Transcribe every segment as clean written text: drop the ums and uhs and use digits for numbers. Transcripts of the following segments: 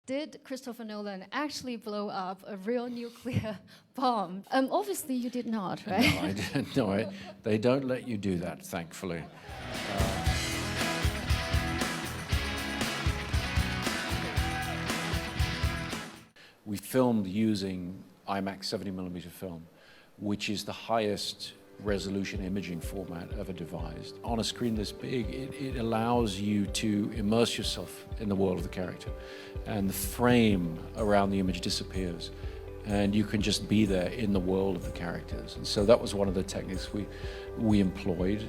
Did Christopher Nolan actually blow up a real nuclear bomb? Obviously you did not, right? No, I didn't. No, they don't let you do that, thankfully. We filmed using IMAX 70mm film, which is the highest resolution imaging format ever devised. On a screen this big, it allows you to immerse yourself in the world of the character, and the frame around the image disappears, and you can just be there in the world of the characters. And so that was one of the techniques we employed.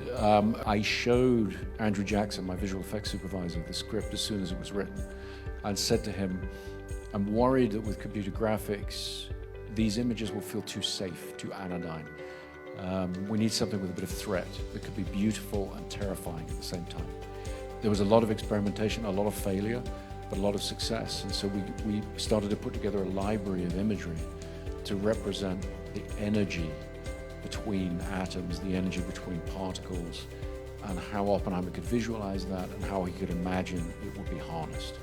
I showed Andrew Jackson, my visual effects supervisor, the script as soon as it was written, and said to him, I'm worried that with computer graphics, these images will feel too safe, too anodyne. We need something with a bit of threat that could be beautiful and terrifying at the same time. There was a lot of experimentation, a lot of failure, but a lot of success. And so we started to put together a library of imagery to represent the energy between atoms, the energy between particles, and how Oppenheimer could visualize that and how he could imagine it would be harnessed.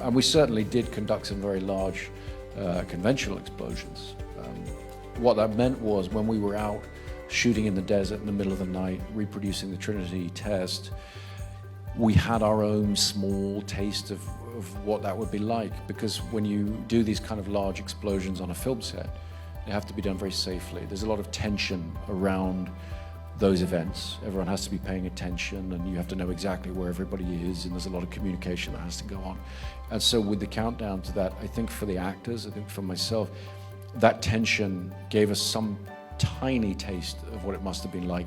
And we certainly did conduct some very large conventional explosions. What that meant was when we were out shooting in the desert in the middle of the night, reproducing the Trinity test, we had our own small taste of what that would be like, because when you do these kind of large explosions on a film set, they have to be done very safely. There's a lot of tension around those events. Everyone has to be paying attention, and you have to know exactly where everybody is, and there's a lot of communication that has to go on. And so with the countdown to that, I think for the actors, I think for myself, that tension gave us some tiny taste of what it must have been like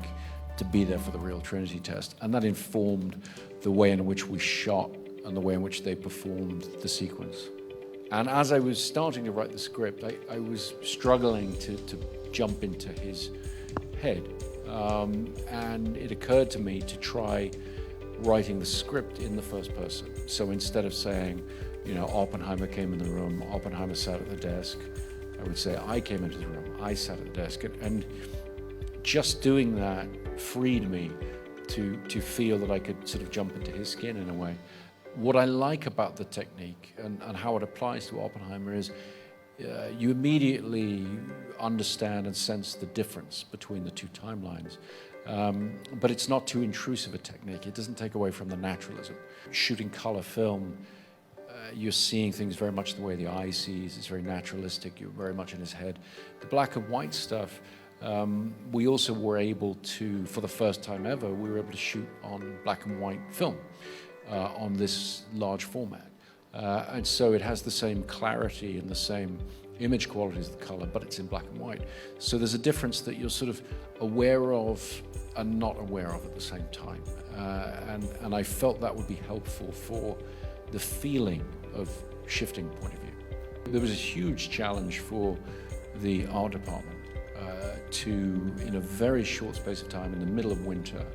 to be there for the real Trinity test. And that informed the way in which we shot and the way in which they performed the sequence. And as I was starting to write the script, I was struggling to jump into his head. And it occurred to me to try writing the script in the first person. So instead of saying, you know, Oppenheimer came in the room, Oppenheimer sat at the desk, I would say, I came into the room, I sat at the desk. And just doing that freed me to feel that I could sort of jump into his skin in a way. What I like about the technique and how it applies to Oppenheimer is you immediately understand and sense the difference between the two timelines. But it's not too intrusive a technique. It doesn't take away from the naturalism. Shooting color film, you're seeing things very much the way the eye sees. It's very naturalistic. You're very much in his head. The black and white stuff, we also were able to, for the first time ever, we were able to shoot on black and white film on this large format. And so it has the same clarity and the same image quality as the color, but it's in black and white. So there's a difference that you're sort of aware of and not aware of at the same time. And I felt that would be helpful for the feeling of shifting point of view. There was a huge challenge for the art department to, in a very short space of time, in the middle of winter,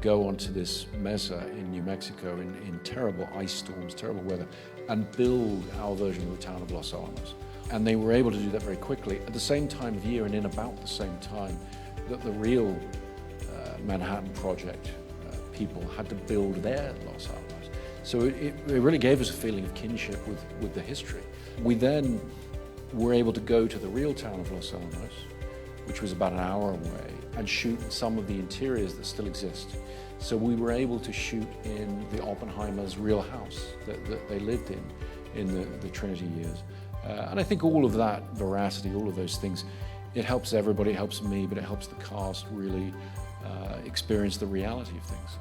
go onto this mesa in New Mexico in terrible ice storms, terrible weather, and build our version of the town of Los Alamos. And they were able to do that very quickly at the same time of year and in about the same time that the real Manhattan Project people had to build their Los Alamos. So it really gave us a feeling of kinship with the history. We then were able to go to the real town of Los Alamos, which was about an hour away, and shoot some of the interiors that still exist. So we were able to shoot in the Oppenheimer's real house that they lived in the Trinity years. And I think all of that veracity, all of those things, it helps everybody, it helps me, but it helps the cast really experience the reality of things.